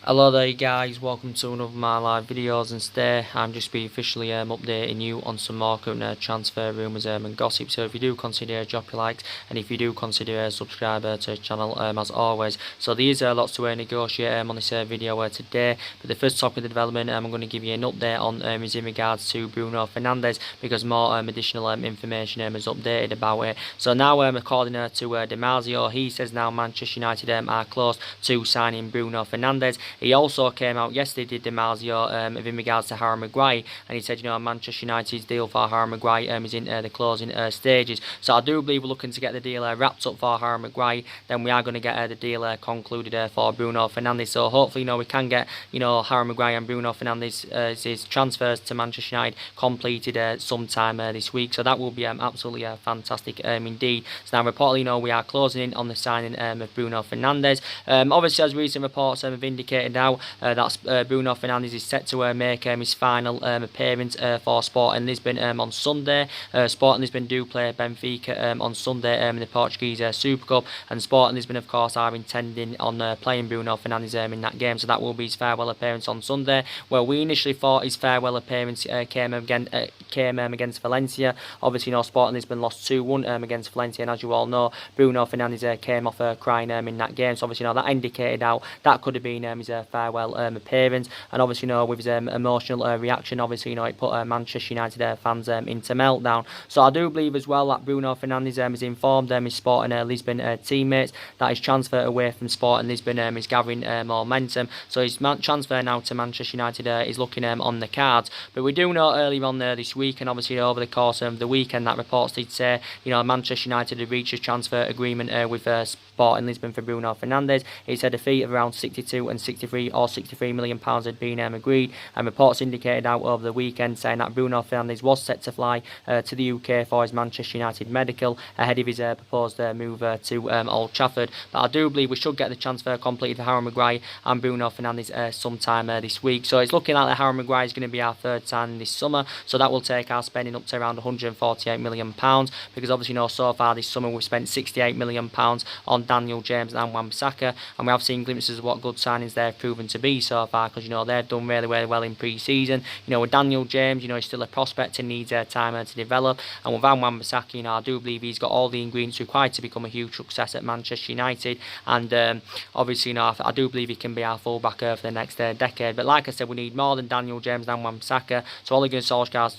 Hello there guys, welcome to another of my live videos, and today I'm just be officially updating you on some more current transfer rumours and gossip. So if you do consider drop your likes, and if you do consider subscribe to the channel as always. So there is lots to negotiate on this video today, but the first topic of the development I'm going to give you an update on is in regards to Bruno Fernandes, because more additional information is updated about it. So now according to Marzio, he says now Manchester United are close to signing Bruno Fernandes. He also came out yesterday, did Marzio, in regards to Harry Maguire, and he said, Manchester United's deal for Harry Maguire is in the closing stages. So I do believe we're looking to get the deal wrapped up for Harry Maguire. Then we are going to get the deal concluded for Bruno Fernandes. So hopefully, we can get, Harry Maguire and Bruno Fernandes' his transfers to Manchester United completed sometime this week. So that will be absolutely fantastic indeed. So now reportedly, we are closing in on the signing of Bruno Fernandes. Obviously, as recent reports have indicated now, that Bruno Fernandes is set to make his final appearance for Sporting Lisbon on Sunday. Sporting Lisbon do play Benfica on Sunday in the Portuguese Super Cup, and Sporting Lisbon, of course, are intending on playing Bruno Fernandes in that game. So that will be his farewell appearance on Sunday. Well, we initially thought his farewell appearance came against Valencia. Obviously, Sporting Lisbon lost 2-1 against Valencia, and as you all know, Bruno Fernandes came off crying in that game. So obviously, that indicated how that could have been his farewell appearance, and obviously, with his emotional reaction, obviously, it put Manchester United fans into meltdown. So I do believe as well that Bruno Fernandes has informed his Sporting Lisbon teammates that his transfer away from Sporting Lisbon is gathering momentum. So his transfer now to Manchester United is looking on the cards. But we do know earlier on this week, and obviously over the course of the weekend, that reports did say, Manchester United had reached a transfer agreement with Sporting Lisbon for Bruno Fernandes. He said a fee of around 62 and 63 or 63 million pounds had been agreed, and reports indicated out over the weekend saying that Bruno Fernandes was set to fly to the UK for his Manchester United medical ahead of his proposed move to Old Trafford. But I do believe we should get the transfer completed for Harry Maguire and Bruno Fernandes sometime this week. So it's looking like that Harry Maguire is going to be our third signing this summer, so that will take our spending up to around 148 million pounds, because obviously so far this summer we've spent 68 million pounds on Daniel James and Wan-Bissaka, and we have seen glimpses of what good signings they've proven to be so far, because they've done really well in pre-season. With Daniel James, he's still a prospect and needs time to develop, and with Wan-Bissaka, I do believe he's got all the ingredients required to become a huge success at Manchester United, and obviously, I do believe he can be our fullback for the next decade. But like I said, we need more than Daniel James and Wan-Bissaka. So Ole Gunnar Solskjaer's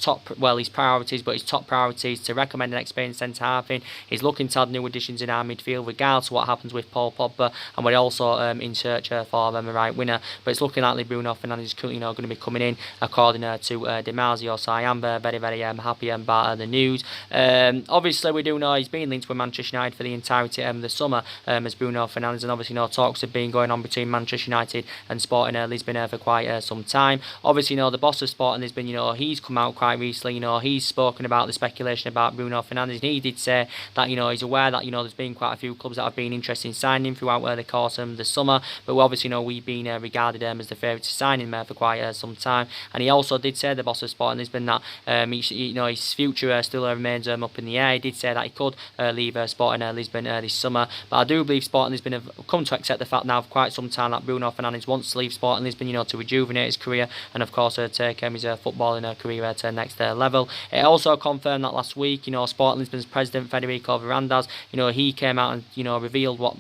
his priorities, but his top priorities to recommend an experienced centre half in. He's looking to add new additions in our midfield, regardless of what happens with Paul Pogba, and we're also in search for the right winner. But it's looking like Bruno Fernandes is currently going to be coming in, according to Di Marzio. So I am very happy about the news. Obviously, we do know he's been linked with Manchester United for the entirety of the summer as Bruno Fernandes, and obviously, talks have been going on between Manchester United and Sporting Lisbon for quite some time. Obviously, the boss of Sporting Lisbon, he's come out quite recently. He's spoken about the speculation about Bruno Fernandes, and he did say that he's aware that there's been quite a few clubs that have been interested in signing him throughout the course of the summer. But obviously, we've been regarded as the favourite to sign him for quite some time. And he also did say, the boss of Sporting Lisbon, that his future still remains up in the air. He did say that he could leave Sporting Lisbon this summer. But I do believe Sporting Lisbon have come to accept the fact now for quite some time that Bruno Fernandes wants to leave Sporting Lisbon, to rejuvenate his career, and of course take his footballing career to the next level. It also confirmed that last week, Sporting Lisbon's president Federico Fernandes, he came out and revealed what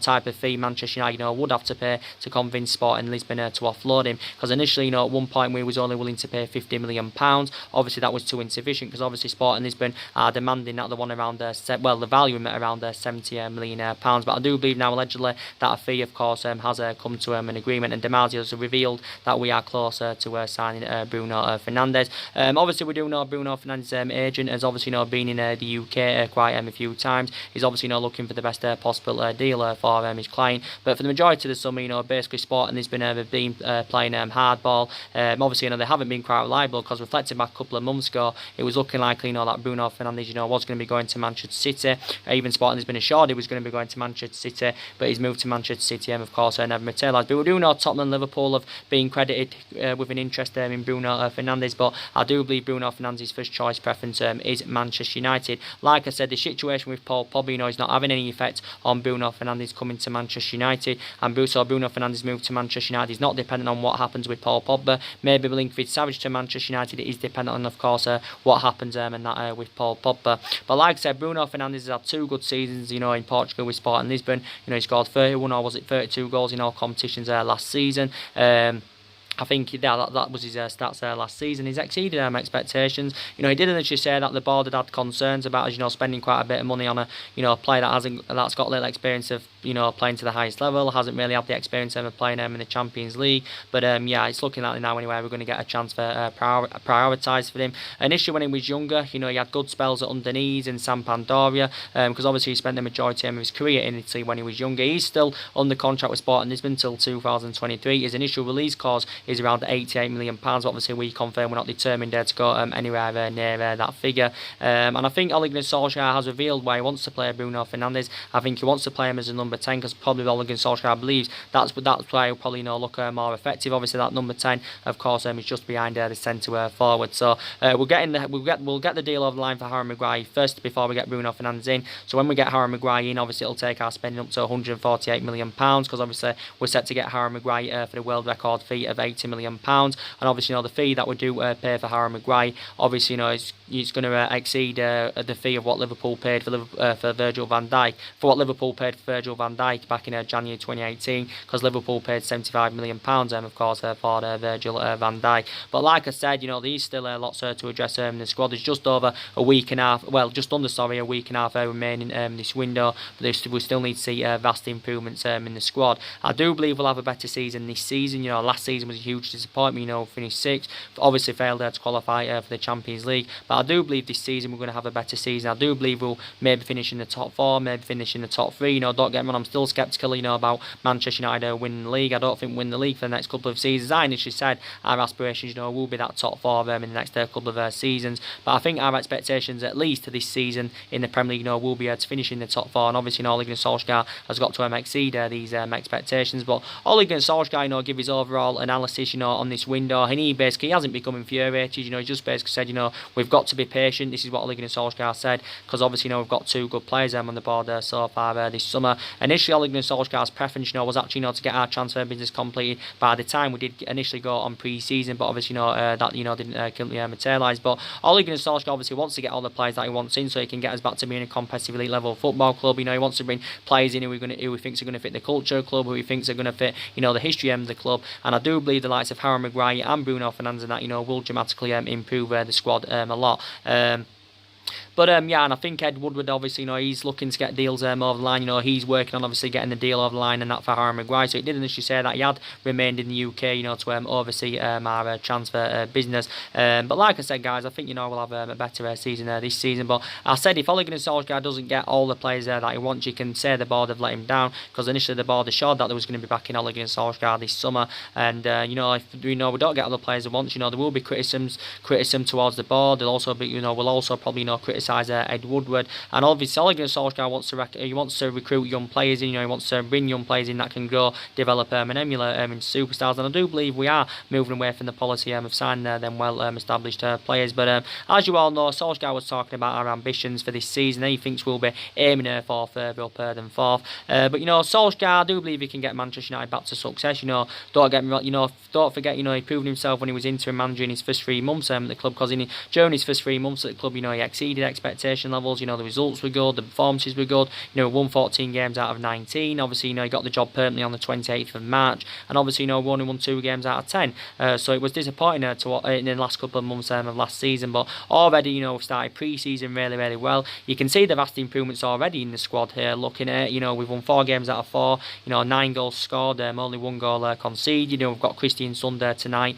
type of fee Manchester United would have to pay to convince Sporting Lisbon to offload him. Because initially, at one point we was only willing to pay £50 million. Obviously, that was too insufficient, because obviously Sporting Lisbon are demanding that the one around the value at around £70 million. But I do believe now allegedly that a fee, of course, has come to an agreement, and Di Marzio has revealed that we are closer to signing Bruno Fernandes. Obviously, we do know Bruno Fernandes' agent has obviously been in the UK quite a few times. He's obviously looking for the best possible deal for his client. But for the majority of the summer, basically Sporting has been playing hardball. Obviously, they haven't been quite reliable, because reflecting back a couple of months ago, it was looking likely that Bruno Fernandes was going to be going to Manchester City. Even Sporting has been assured he was going to be going to Manchester City, but he's moved to Manchester City, and of course never materialised. But we do know Tottenham and Liverpool have been credited with an interest in Bruno Fernandes, but I do believe Bruno Fernandes' first choice preference is Manchester United. Like I said, the situation with Paul Pogba is not having any effect on Bruno Fernandes coming to Manchester United, and so Bruno Fernandes move to Manchester United is not dependent on what happens with Paul Pogba. Maybe Milinkovic-Savic to Manchester United is dependent on, of course, what happens with Paul Pogba. But like I said, Bruno Fernandes has had 2 good seasons, in Portugal with Sporting Lisbon. He scored 31 or was it 32 goals in all competitions last season. I think that was his stats last season. He's exceeded expectations. He did initially say that the board had concerns about spending quite a bit of money on a player that's got little experience of playing to the highest level, hasn't really had the experience of playing in the Champions League. But yeah, it's looking like now anyway we're going to get a chance for prioritised for him. Initially when he was younger, he had good spells at Udinese and Sampdoria, because obviously he spent the majority of his career in Italy when he was younger. He's still under contract with Sporting Lisbon until 2023. His initial release clause is around £88 million. Obviously, we confirm we're not determined to go anywhere near that figure. And I think Ole Gunnar Solskjaer has revealed why he wants to play Bruno Fernandes. I think he wants to play him as a number 10 because probably Ole Gunnar Solskjaer believes that's why he'll probably look more effective. Obviously, that number 10, of course, is just behind the centre forward. So we'll get the deal over the line for Harry Maguire first before we get Bruno Fernandes in. So when we get Harry Maguire in, obviously it'll take our spending up to £148 million because obviously we're set to get Harry Maguire for the world record fee of £80 million. And obviously, the fee that we do pay for Harry Maguire, obviously, it's going to exceed the fee of what Liverpool paid for Virgil van Dijk. For what Liverpool paid for Virgil van Dijk back in January 2018, because Liverpool paid £75 million, of course, for Virgil van Dijk. But like I said, there's still lots to address in the squad. There's just over a week and a half, well, just under, sorry, a week and a half remaining this window. But we still need to see vast improvements in the squad. I do believe we'll have a better season this season. Last season was a huge disappointment. Finished 6th, obviously failed to qualify for the Champions League, but I do believe this season we're going to have a better season. I do believe we'll maybe finish in the top 4, maybe finish in the top 3. Don't get me wrong, I'm still sceptical about Manchester United winning the league. I don't think winning the league for the next couple of seasons. I initially said our aspirations will be that top 4 in the next couple of seasons, but I think our expectations at least this season in the Premier League will be to finish in the top 4, and obviously Ole Gunnar Solskjaer has got to exceed these expectations. But Ole Gunnar Solskjaer give his overall analysis on this window, and he hasn't become infuriated. He just basically said, we've got to be patient. This is what Ole Gunnar Solskjaer said, because obviously we've got 2 good players on the board so far this summer. Initially, Ole Gunnar Solskjaer's preference was actually to get our transfer business completed by the time we did initially go on pre-season, but obviously that didn't materialise. But Ole Gunnar Solskjaer obviously wants to get all the players that he wants in, so he can get us back to being a competitive elite level football club. He wants to bring players in who he thinks are going to fit the culture of the club, who he thinks are going to fit the history of the club. And I do believe the likes of Harry Maguire and Bruno Fernandes and that will dramatically improve the squad a lot. But yeah, and I think Ed Woodward obviously he's looking to get deals over the line. He's working on obviously getting the deal over the line and that for Harry Maguire. So he did initially say that he had remained in the UK, to oversee our transfer business. But like I said, guys, I think we'll have a better season this season. But I said if Ole Gunnar Solskjaer doesn't get all the players that he wants, you can say the board have let him down, because initially the board assured that there was going to be back in Ole Gunnar Solskjaer this summer. And if we don't get all the players he wants, there will be criticism towards the board. There'll also be we'll also probably criticise Ed Woodward. And obviously Ole Gunnar Solskjaer wants to recruit young players in. He wants to bring young players in that can grow, develop and emulate into superstars. And I do believe we are moving away from the policy of signing them well established players. But as you all know, Solskjaer was talking about our ambitions for this season. He thinks we'll be aiming for further up than 4th. But Solskjaer, I do believe he can get Manchester United back to success. Don't get me wrong, don't forget, he proved himself when he was interim manager in his first 3 months at the club, because during his first 3 months at the club, he exceeded expectation levels. The results were good, the performances were good. Won 14 games out of 19. Obviously, he got the job permanently on the 28th of March, and obviously, we only won 2 games out of 10. So it was disappointing in the last couple of months of last season. But already, we've started pre-season really, really well. You can see the vast improvements already in the squad here. Looking at we've won 4 games out of 4. 9 goals scored, only 1 goal conceded. We've got Christian Sunday tonight.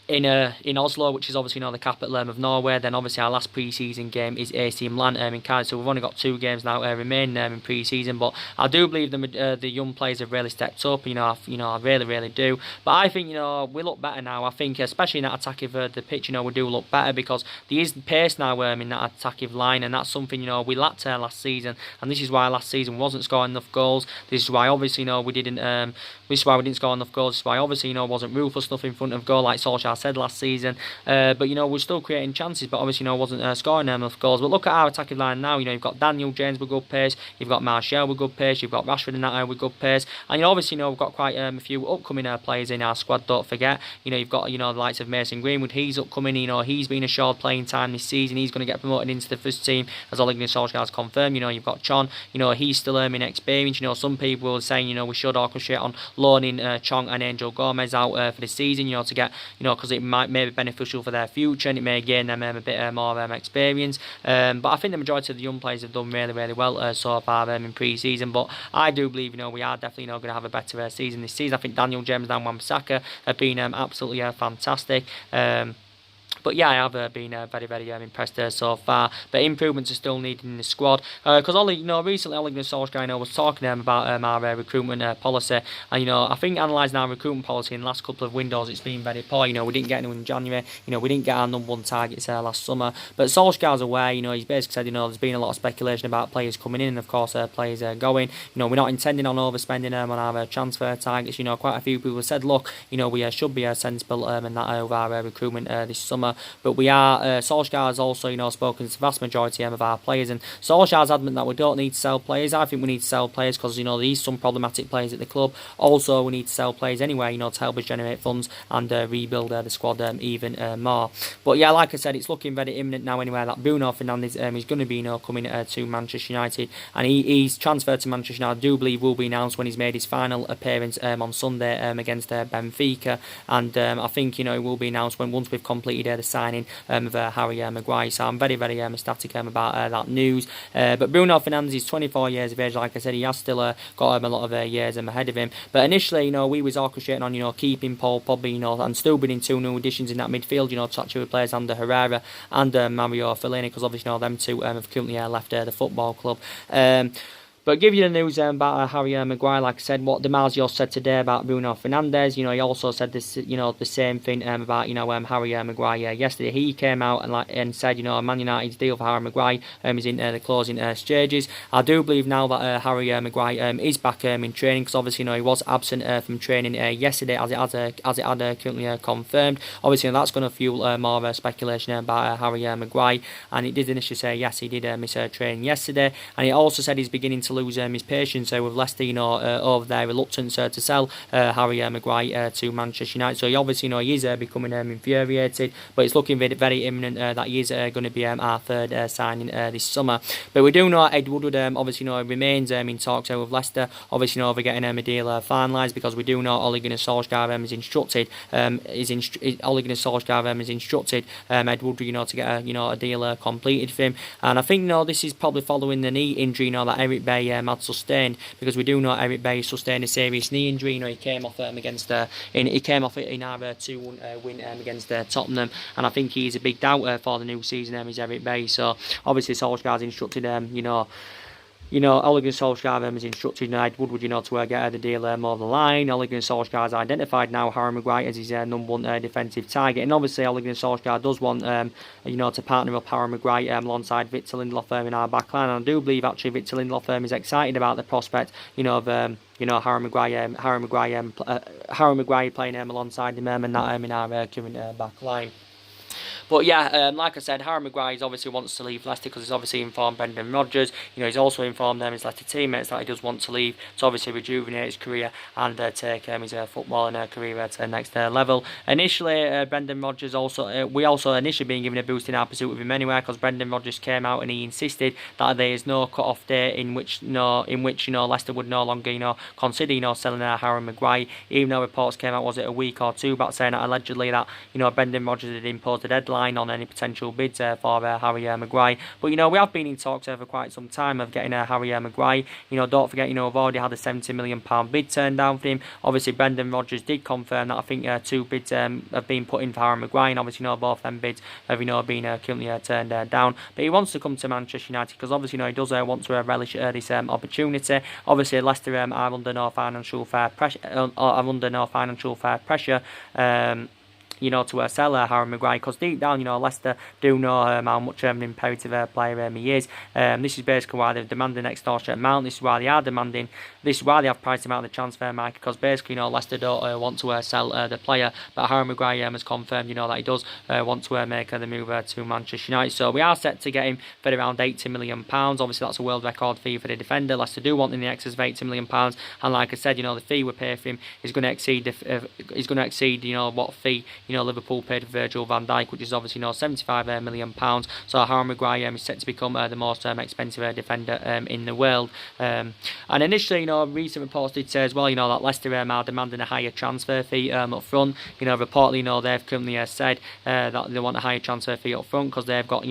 In Oslo, which is obviously the capital of Norway. Then obviously our last pre-season game is AC Milan in Cardiff. So we've only got 2 games now remaining in pre-season. But I do believe the young players have really stepped up. I really, really do. But I think we look better now. I think especially in that attacking third of the pitch, we do look better, because there is pace now in that attacking line, and that's something we lacked last season. And this is why last season we wasn't scoring enough goals. This is why obviously we didn't. This is why we didn't score enough goals. This is why obviously wasn't ruthless enough in front of goal, like Solskjaer said last season. But we're still creating chances, but obviously wasn't scoring enough goals. But look at our attacking line now. You've got Daniel James with good pace, you've got Marzio with good pace, you've got Rashford and that with good pace, and obviously we've got quite a few upcoming players in our squad. Don't forget, you've got the likes of Mason Greenwood. He's upcoming. He's been assured playing time this season. He's going to get promoted into the first team, as Ole Gunnar Solskjaer has confirmed. You've got Chon. He's still earning experience. Some people are saying we should orchestrate on loaning Chong and Angel Gomez out for the season. To get because it might be beneficial for their future and it may gain them a bit more experience. But I think the majority of the young players have done really well so far in pre-season. But I do believe we are definitely going to have a better season this season. I think Daniel James and Wan-Bissaka have been absolutely fantastic. But yeah, I have been very impressed so far. But improvements are still needed in the squad. Because recently Ole Gunnar Solskjaer was talking about our recruitment policy. And I think analysing our recruitment policy in the last couple of windows, it's been very poor. We didn't get anyone in January. We didn't get our number one targets last summer. But Solskjaer's aware. He's basically said there's been a lot of speculation about players coming in and of course players going. We're not intending on overspending on our transfer targets. Quite a few people said, look, we should be sensible and that over our recruitment this summer. But we are, Solskjaer has also, spoken to the vast majority of our players, and Solskjaer's adamant that we don't need to sell players. I think we need to sell players because, there is some problematic players at the club. Also, we need to sell players anyway, to help us generate funds and rebuild the squad even more. But yeah, like I said, it's looking very imminent now anyway that Bruno Fernandes is going to be, coming to Manchester United, and he's transferred to Manchester United. I do believe will be announced when he's made his final appearance on Sunday against Benfica, and I think, it will be announced once we've completed the signing of Harry Maguire. So I'm very ecstatic about that news. But Bruno Fernandes is 24 years of age. Like I said, he has still got a lot of years ahead of him. But initially, we was orchestrating on keeping Paul Pogba, and still bringing two new additions in that midfield. To actually replace Ander Herrera and Mario Fellaini, because obviously them two have currently left the football club. But give you the news about Harry Maguire, like I said, what Marzio said today about Bruno Fernandes. He also said this, the same thing about Harry Maguire yesterday. He came out and said, Man United's deal for Harry Maguire is in the closing stages. I do believe now that Harry Maguire is back in training, because obviously he was absent from training yesterday, as it had currently confirmed. Obviously that's going to fuel more speculation about Harry Maguire, and he did initially say yes, he did miss training yesterday, and he also said he's beginning to lose his patience with Leicester, over their reluctance to sell Harry Maguire to Manchester United. So he obviously, he is becoming infuriated, but it's looking very imminent that he is going to be our third signing this summer. But we do know Ed Woodward obviously remains in talks with Leicester, obviously over getting a deal finalised, because we do know Ole Gunnar Solskjaer is instructed Ole Gunnar Solskjaer is instructed Ed Woodward to get a deal completed for him. And I think this is probably following the knee injury that Eric Bay had sustained, because we do know Eric Bay sustained a serious knee injury. He came off against he came off it in our 2-1 win against Tottenham, and I think he's a big doubt for the new season. Is Eric Bay. So obviously Solskjaer's instructed Ole Gunnar Solskjaer has instructed Ed Woodward, to get the deal over the line. Ole Gunnar Solskjaer has identified now Harry Maguire as his number one defensive target, and obviously Ole Gunnar Solskjaer does want to partner up Harry Maguire alongside Victor Lindelof in our back line. And I do believe actually Victor Lindelof is excited about the prospect, of Harry Maguire playing alongside him and that in our current back line. But yeah, like I said, Harry Maguire obviously wants to leave Leicester, because he's obviously informed Brendan Rodgers. He's also informed them, his Leicester teammates, that he does want to leave to obviously rejuvenate his career and take his football and career to the next level. Initially, Brendan Rodgers we also initially been given a boost in our pursuit of him anyway, because Brendan Rodgers came out and he insisted that there is no cut-off date in which Leicester would no longer consider selling Harry Maguire, even though reports came out, was it a week or two back, saying that allegedly that Brendan Rodgers had imposed a deadline on any potential bids for Harry Maguire. But we have been in talks for quite some time of getting Harry Maguire. Don't forget, we've already had a £70 million bid turned down for him. Obviously Brendan Rodgers did confirm that I think 2 bids have been put in for Harry Maguire, and obviously both them bids have been currently turned down. But he wants to come to Manchester United, because obviously he does want to relish this opportunity. Obviously Leicester are under no financial fair pressure. to sell Harry Maguire, because deep down, Leicester do know how much an imperative player he is. This is basically why they're demanding an extortionate amount. This is why they are demanding. This is why they have priced him out of the transfer market, because basically, Leicester don't want to sell the player, but Harry Maguire has confirmed, that he does want to make the move to Manchester United. So we are set to get him for around £80 million. Obviously, that's a world record fee for the defender. Leicester do want in the excess of £80 million, and like I said, the fee we pay for him is going to exceed what fee Liverpool paid for Virgil van Dijk, which is obviously £75 million. So Harry Maguire is set to become the most expensive defender in the world. And initially, recent reports did say as well, that Leicester are demanding a higher transfer fee up front. Reportedly, they've currently said that they want a higher transfer fee up front because they've got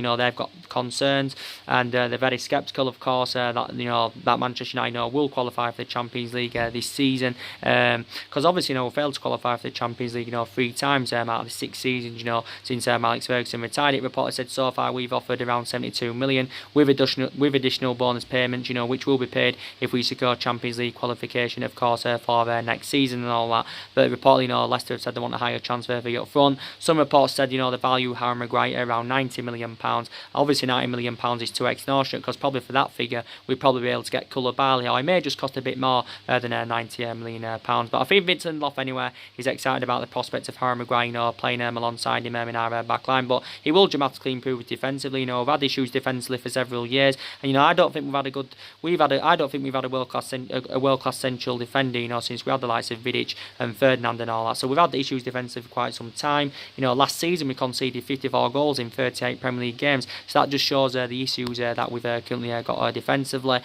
concerns, and they're very sceptical, of course, that Manchester United will qualify for the Champions League this season, because obviously we failed to qualify for the Champions League 3 times out of the 6 seasons since Alex Ferguson retired. It reported said so far we've offered around 72 million with additional bonus payments, which will be paid if we secure Champions League qualification, of course, for next season and all that. But reportedly, Leicester have said they want a higher transfer fee up front. Some reports said the value of Harry Maguire around £90 million. Obviously, £90 million is too extortionate, because probably for that figure we'd probably be able to get Koulibaly, or it may just cost a bit more than £90 million. But I think Vincent Loff anyway is excited about the prospect of Harry Maguire playing alongside him in our back line. But he will dramatically improve defensively. We've had issues defensively for several years, and I don't think we've had a world class central defender since we had the likes of Vidic and Fernandes and all that. So we've had the issues defensively for quite some time. Last season we conceded 54 goals in 38 Premier League games, so that just shows the issues that we've currently got defensively.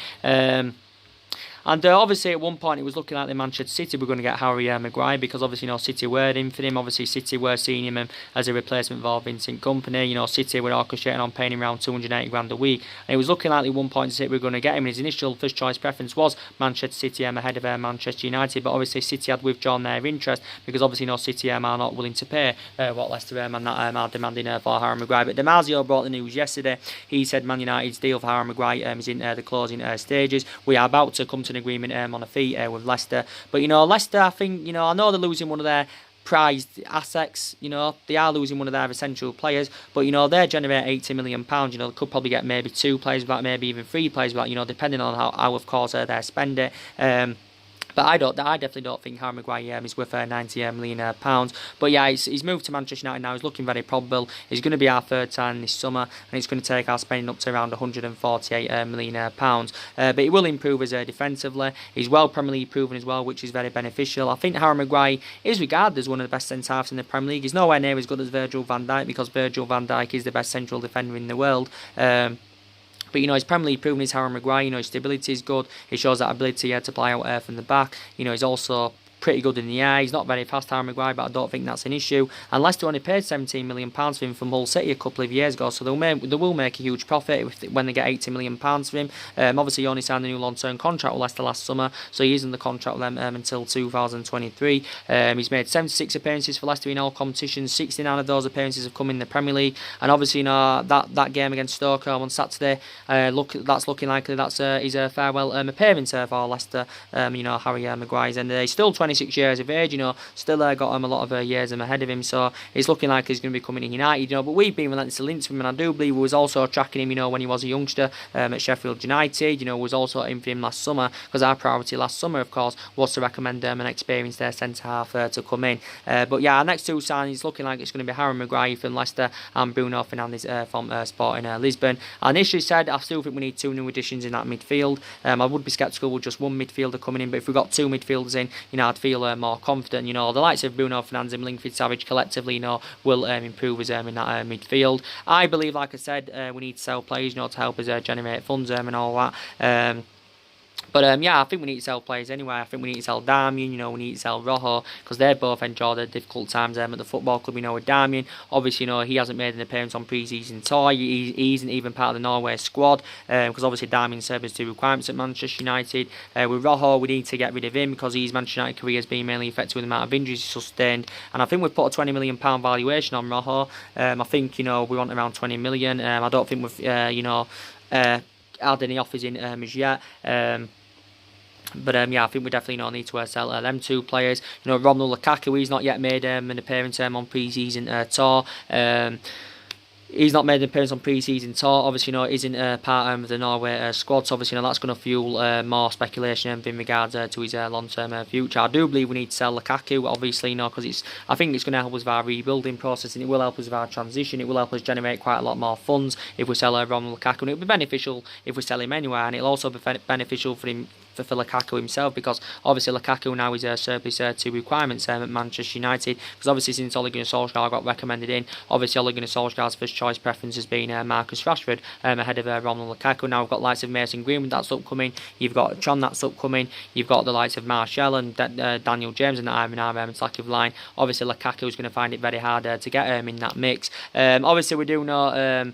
And obviously at one point it was looking like the Manchester City were going to get Harry Maguire, because obviously City were in for him. Obviously City were seeing him as a replacement for Vincent Kompany. City were orchestrating on paying him around 280 grand a week, and it was looking like at one point City were going to get him. His initial first choice preference was Manchester City ahead of Manchester United, but obviously City had withdrawn their interest, because obviously City are not willing to pay what Leicester and that are demanding for Harry Maguire. But Marzio brought the news yesterday. He said Man United's deal for Harry Maguire is in the closing stages. We are about to come to an agreement on a fee with Leicester. But Leicester, I think, I know they're losing one of their prized assets. They are losing one of their essential players, but they generate £80 million. They could probably get maybe 2 players back, maybe even 3 players back, depending on how of course they spend it. But I definitely don't think Harry Maguire is worth £90 million. But yeah, he's moved to Manchester United now. He's looking very probable. He's going to be our third signing this summer, and it's going to take our spending up to around £148 million. But he will improve us defensively. He's well Premier League proven as well, which is very beneficial. I think Harry Maguire is regarded as one of the best centre-halves in the Premier League. He's nowhere near as good as Virgil van Dijk, because Virgil van Dijk is the best central defender in the world. But his Premier League proven is Harry Maguire. His stability is good. He shows that ability to play out from the back. He's also pretty good in the air. He's not very fast, Harry Maguire, but I don't think that's an issue. And Leicester only paid £17 million for him from Hull City a couple of years ago, so they will make a huge profit when they get £80 million for him. Obviously, he only signed a new long-term contract with Leicester last summer, so he is in the contract with them until 2023. He's made 76 appearances for Leicester in all competitions. 69 of those appearances have come in the Premier League, and obviously, that game against Stoke on Saturday, that's looking likely that's his farewell appearance for Leicester. Harry Maguire's, and he's still 26 years of age, still got him a lot of years ahead of him, so it's looking like he's going to be coming in United, but we've been relentlessly linked to him, and I do believe we was also tracking him, when he was a youngster at Sheffield United, was also in for him last summer, because our priority last summer, of course, was to recommend an experienced centre-half to come in. But yeah, our next 2 signings looking like it's going to be Harry Maguire from Leicester and Bruno Fernandes from Sporting Lisbon. I initially said I still think we need 2 new additions in that midfield. I would be sceptical with just 1 midfielder coming in, but if we got 2 midfielders in, I'd feel more confident. The likes of Bruno Fernandes and Lingford Savage collectively, will improve us in that midfield. I believe, like I said, we need to sell players, to help us generate funds and all that. But yeah, I think we need to sell players anyway. I think we need to sell Darmian, we need to sell Rojo, because they've both enjoyed the difficult times at the football club. With Darmian, obviously, he hasn't made an appearance on pre-season tour. He isn't even part of the Norway squad, because obviously Darmian serves as 2 requirements at Manchester United. With Rojo, we need to get rid of him, because his Manchester United career has been mainly affected with the amount of injuries he sustained. And I think we've put a £20 million valuation on Rojo. I think, we want around 20 million. I don't think we've, had any offers in as yet. But yeah, I think we definitely need to sell them two players. Romelu Lukaku, he's not yet made an appearance on pre-season tour. He's not made an appearance on pre-season tour. Obviously, isn't part of the Norway squad. So obviously, that's going to fuel more speculation in regards to his long-term future. I do believe we need to sell Lukaku. Obviously, because I think it's going to help us with our rebuilding process, and it will help us with our transition. It will help us generate quite a lot more funds if we sell Romelu Lukaku, and it'll be beneficial if we sell him anywhere, and it'll also be beneficial for him. For Lukaku himself, because obviously Lukaku now is surplus to requirements at Manchester United, because obviously since Ole Gunnar Solskjaer got recommended in, obviously Ole Gunnar Solskjaer's first choice preference has been Marcus Rashford ahead of Romelu Lukaku. Now we've got likes of Mason Greenwood that's upcoming, you've got John that's upcoming, you've got the likes of Martial and Daniel James and the Ivan attacking line. Obviously Lukaku is going to find it very hard to get in that mix. Obviously we do know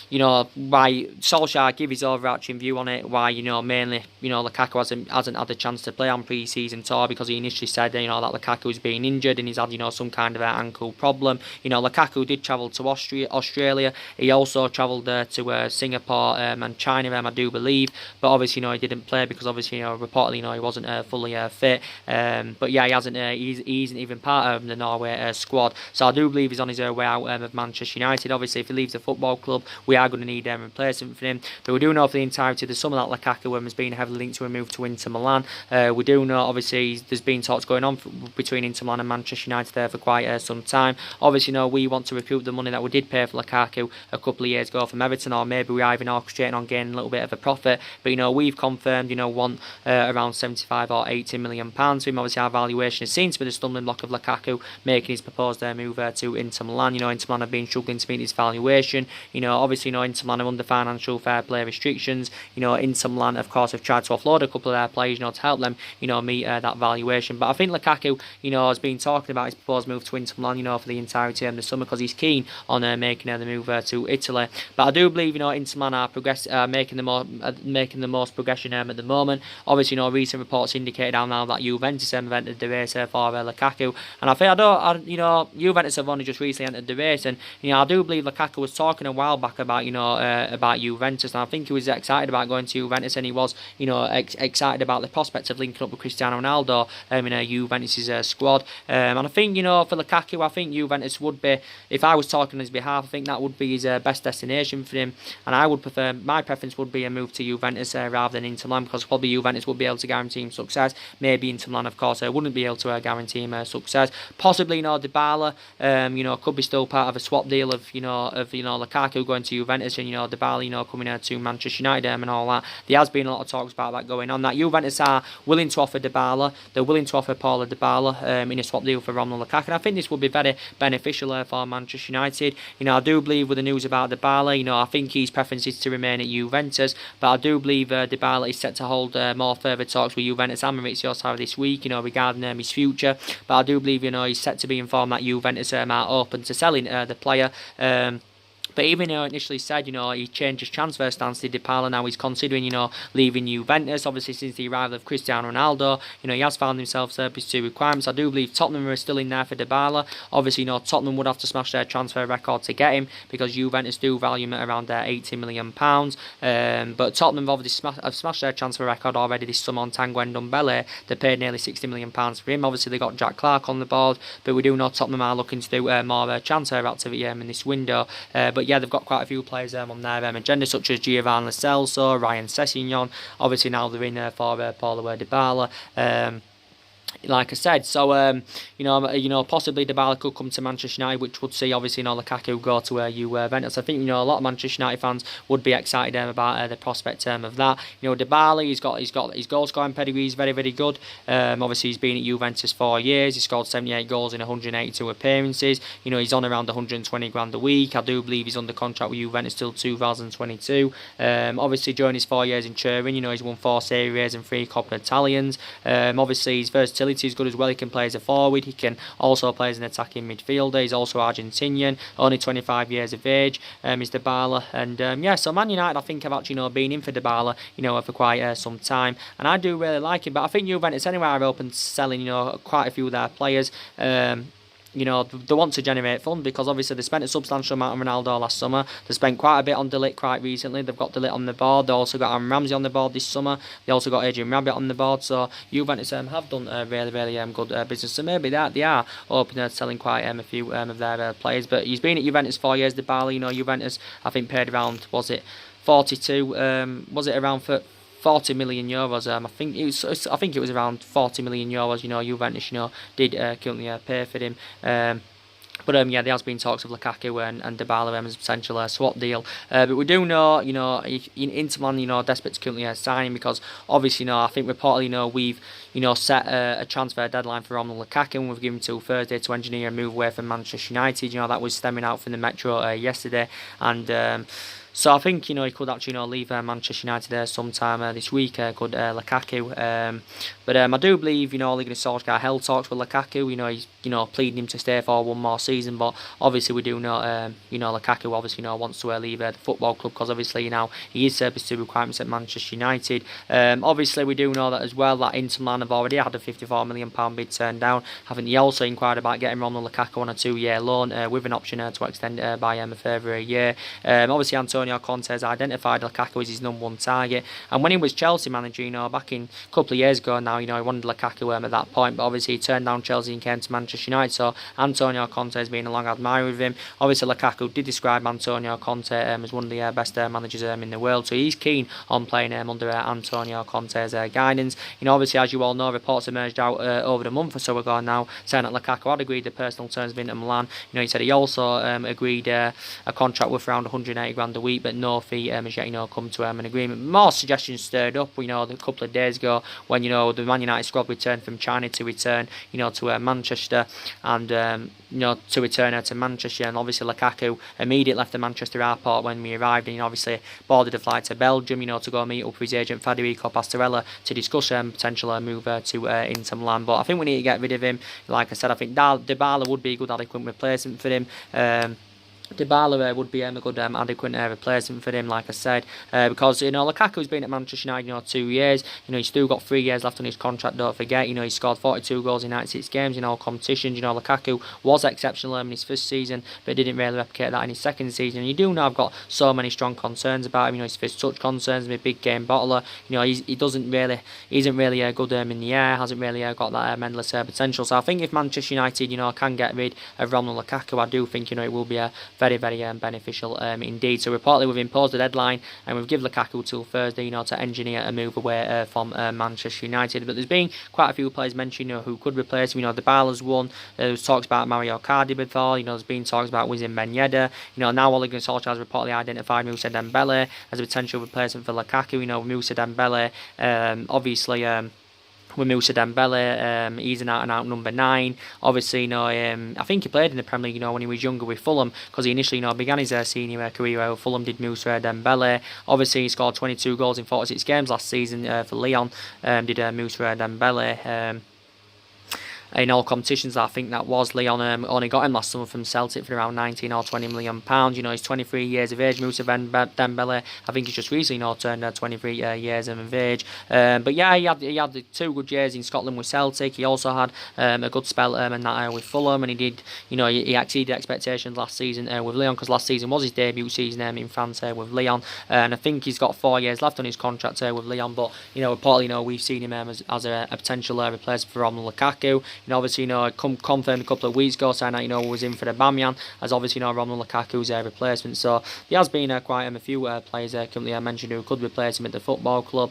why Solskjaer give his overarching view on it, why, mainly, Lukaku hasn't had the chance to play on pre-season tour, because he initially said, that Lukaku's been injured and he's had, some kind of an ankle problem. Lukaku did travel to Australia. He also travelled to Singapore and China, I do believe, but obviously, he didn't play because obviously, reportedly, he wasn't fully fit. But yeah, he isn't even part of the Norway squad. So I do believe he's on his way out of Manchester United. Obviously, if he leaves the football club, we are going to need a replacement for him. But we do know for the entirety of the summer that Lukaku has been heavily linked to a move to Inter Milan. We do know, obviously, there's been talks going on between Inter Milan and Manchester United there for quite some time. Obviously, we want to recoup the money that we did pay for Lukaku a couple of years ago from Everton, or maybe we are even orchestrating on gaining a little bit of a profit. But, we've confirmed, want around 75 or 80 million pounds for him. Obviously, our valuation is seen to be the stumbling block of Lukaku making his proposed move to Inter Milan. Inter Milan have been struggling to meet his valuation. Obviously, Inter Milan are under financial fair play restrictions. Inter Milan, of course, have tried to offload a couple of their players, to help them, meet that valuation. But I think Lukaku, has been talking about his proposed move to Inter Milan, for the entirety of the summer, because he's keen on making the move to Italy. But I do believe, Inter Milan are making the most progression at the moment. Obviously, recent reports indicate now that Juventus have entered the race for Lukaku, and I think Juventus have only just recently entered the race, and I do believe Lukaku was talking a while back about about Juventus, and I think he was excited about going to Juventus, and he was excited about the prospect of linking up with Cristiano Ronaldo in Juventus' squad. And I think for Lukaku, I think Juventus would be, if I was talking on his behalf, I think that would be his best destination for him, and I would prefer, my preference would be a move to Juventus rather than Inter Milan, because probably Juventus would be able to guarantee him success. Maybe Inter Milan, of course, wouldn't be able to guarantee him success. Possibly Dybala, could be still part of a swap deal of Lukaku going to Juventus and Dybala coming to Manchester United and all that. There has been a lot of talks about that going on. That Juventus are willing to offer Dybala, they're willing to offer Paulo Dybala in a swap deal for Romelu Lukaku, and I think this would be very beneficial for Manchester United. I do believe with the news about Dybala, I think his preference is to remain at Juventus, but I do believe Dybala is set to hold more further talks with Juventus and Marzio Sarri this week, regarding his future. But I do believe, he's set to be informed that Juventus are open to selling the player. But even initially said, he changed his transfer stance to Dybala. Now he's considering, leaving Juventus. Obviously, since the arrival of Cristiano Ronaldo, he has found himself surplus to requirements. I do believe Tottenham are still in there for Dybala. Obviously, Tottenham would have to smash their transfer record to get him, because Juventus do value him at around £80 million. But Tottenham have obviously smashed their transfer record already this summer on Tanguy Ndombele. They paid nearly £60 million for him. Obviously, they got Jack Clark on the board, but we do know Tottenham are looking to do more transfer activity in this window. But yeah, they've got quite a few players on their agenda, such as Giovanni Lo Celso, Ryan Sessegnon. Obviously now they're in for Paulo Dybala. Like I said, so possibly Dybala could come to Manchester United, which would see obviously Lukaku go to Juventus. I think a lot of Manchester United fans would be excited about the prospect of that. Dybala, he's got his goal scoring pedigree is very, very good. Obviously he's been at Juventus 4 years. He scored 78 goals in 182 appearances. He's on around 120 grand a week. I do believe he's under contract with Juventus till 2022. Obviously during his 4 years in Turin, he's won 4 Serie A's and 3 Coppa Italians. Obviously his versatility is good as well. He can play as a forward, he can also play as an attacking midfielder. He's also Argentinian, only 25 years of age, is Dybala. And so Man United, I think, have actually been in for Dybala for quite some time, and I do really like him. But I think Juventus anyway are open to selling quite a few of their players. they want to generate funds, because obviously they spent a substantial amount on Ronaldo last summer. They spent quite a bit on De Ligt quite recently. They've got De Ligt on the board. They also got Aaron Ramsey on the board this summer. They also got Adrian Rabiot on the board. So Juventus have done really, really good business. So maybe they are open to selling quite a few of their players. But he's been at Juventus 4 years, Dybala. Juventus, I think, paid around, was it 42? Was it around for 40 million euros? I think it was around 40 million euros. Juventus, did currently pay for him. But yeah, there has been talks of Lukaku and Dybala as a potential swap deal. But we do know, Inter Milan, desperate to currently sign him, because obviously, I think reportedly, we've, set a transfer deadline for Romelu Lukaku, and we've given till Thursday to engineer a move away from Manchester United. That was stemming out from the Metro yesterday, and so I think, he could actually, leave Manchester United there sometime this week, could Lukaku. But I do believe, Ole Gunnar Solskjaer held talks with Lukaku. He's, pleading him to stay for one more season. But obviously we do know, Lukaku obviously, wants to leave the football club, because obviously, he is surplus to requirements at Manchester United. Obviously we do know that as well, that Inter Milan have already had a £54 million bid turned down. I think he also inquired about getting Romelu Lukaku on a 2-year loan with an option to extend by a further a year. Obviously Antonio Conte has identified Lukaku as his #1 target, and when he was Chelsea manager, back in a couple of years ago now, he wanted Lukaku at that point, but obviously he turned down Chelsea and came to Manchester United. So Antonio Conte has been a long admirer of him. Obviously Lukaku did describe Antonio Conte as one of the best managers in the world, so he's keen on playing under Antonio Conte's guidance. Obviously, as you all know, reports emerged out over a month or so ago now, saying that Lukaku had agreed the personal terms of Inter Milan. He said he also agreed a contract worth around 180 grand a week, but no fee as yet, come to an agreement. More suggestions stirred up, a couple of days ago, when, the Man United squad returned from China to return, to Manchester, and, to return to Manchester. And obviously Lukaku immediately left the Manchester airport when we arrived, and obviously boarded a flight to Belgium, to go meet up with his agent Federico Pastorella to discuss potential move to Inter Milan. But I think we need to get rid of him. Like I said, I think Dybala would be a good adequate replacement for him. Dybala would be a good adequate replacement for him, like I said, because Lukaku's been at Manchester United 2 years. He's still got 3 years left on his contract. Don't forget, he scored 42 goals in 96 games in all competitions. Lukaku was exceptional in his first season, but didn't really replicate that in his second season. And you do know I've got so many strong concerns about him. His first touch concerns, his big game bottler. He isn't really good in the air. Hasn't really got that endless potential. So I think if Manchester United can get rid of Romelu Lukaku, I do think it will be a very, very beneficial indeed. So reportedly we've imposed a deadline, and we've given Lukaku till Thursday, to engineer a move away from Manchester United. But there's been quite a few players mentioned, who could replace him. Dybala's one. There was talks about Mario Cardi before. There's been talks about Wissam Ben Yedder. Now Ole Gunnar Solskjaer has reportedly identified Moussa Dembele as a potential replacement for Lukaku. Moussa Dembele, obviously. With Moussa Dembele, he's an out-and-out number 9. Obviously, I think he played in the Premier League, when he was younger with Fulham, because he initially, began his senior career with Fulham, did Moussa Dembele. Obviously, he scored 22 goals in 46 games last season for Lyon, did Moussa Dembele. In all competitions, I think that was Leon only got him last summer from Celtic for around 19 or 20 million pounds. He's 23 years of age. Moussa Dembele, I think he's just recently turned 23 years of age. But yeah, he had 2 good years in Scotland with Celtic. He also had a good spell with Fulham, and he did, he exceeded expectations last season with Lyon, because last season was his debut season in France with Lyon, and I think he's got 4 years left on his contract with Lyon. But reportedly, we've seen him as a potential replacement for Romelu Lukaku. Obviously, confirmed a couple of weeks ago, saying that was in for the Bamyan, as obviously Romelu Lukaku's replacement. So there has been quite a few players currently mentioned who could replace him at the football club.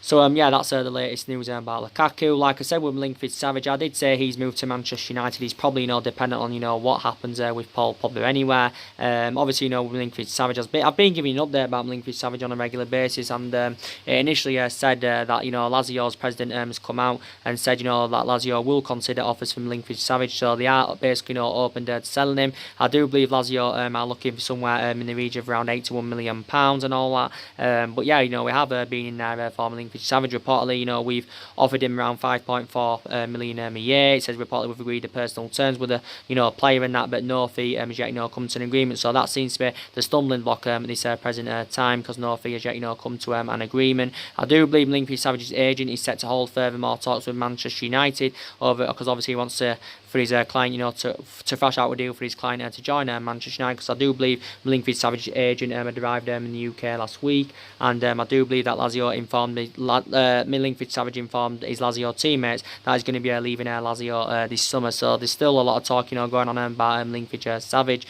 So yeah, that's the latest news about Lukaku. Like I said, with Milinkovic-Savic, I did say he's moved to Manchester United. He's probably dependent on what happens with Paul Pogba anywhere. Obviously, Milinkovic-Savic I've been giving an update about Milinkovic-Savic on a regular basis, and it initially said that Lazio's president has come out and said that Lazio will consider offers from Milinkovic-Savic. So they are basically open to selling him. I do believe Lazio are looking for somewhere in the region of around £81 million and all that. But yeah, we have been in there for Milinkovic Linford Savage. Reportedly, you know, we've offered him around 5.4 million a year. It says reportedly we've agreed to personal terms with a, you know, a player in that, but no fee has yet, you know, come to an agreement. So that seems to be the stumbling block at this present time, because no fee has yet, you know, come to an agreement. I do believe Linford Savage's agent is set to hold further more talks with Manchester United over, because obviously he wants to, for his client, you know, to thrash out a deal for his client to join Manchester United, because I do believe Linford Savage's agent arrived in the UK last week, and I do believe that Lazio informed Linford Savage informed his Lazio teammates that he's going to be leaving Lazio this summer. So there's still a lot of talk, you know, going on about Linford Savage.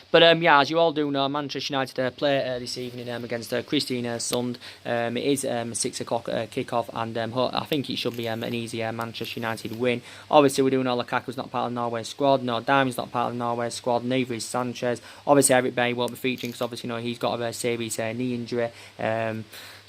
But yeah, as you all do know, Manchester United play this evening against Christina Sund. It is a 6 o'clock kick-off, and I think it should be an easy Manchester United win. Obviously, we do know Lukaku's not part of the Norway squad. No, Diamond's not part of the Norway squad. Neither is Sanchez. Obviously, Eric Bay won't be featuring because obviously, you know, he's got a serious knee injury.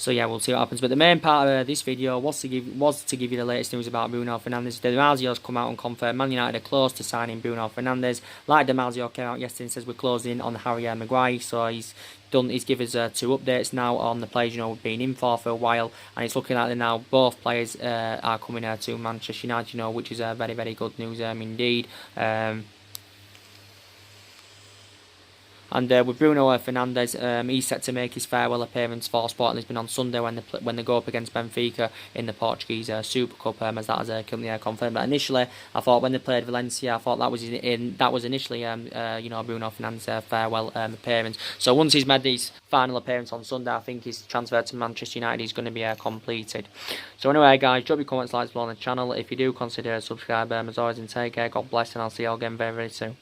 So yeah, we'll see what happens. But the main part of this video was to give you the latest news about Bruno Fernandes. The Marzio's come out and confirmed Man United are close to signing Bruno Fernandes. Like the Marzio came out yesterday and says we're closing on Harry Maguire. So he's given us 2 updates now on the players, you know, we've been in for a while, and it's looking like now both players are coming to Manchester United, you know, which is very, very good news indeed. And with Bruno Fernandes, he's set to make his farewell appearance for Sporting Lisbon on Sunday when they go up against Benfica in the Portuguese Super Cup, as that has currently confirmed. But initially, I thought when they played Valencia, I thought that was initially you know, Bruno Fernandes' farewell appearance. So once he's made his final appearance on Sunday, I think his transfer to Manchester United is going to be completed. So anyway, guys, drop your comments, likes below on the channel. If you do, consider a subscribe. As always, and take care. God bless, and I'll see you all again very, very soon.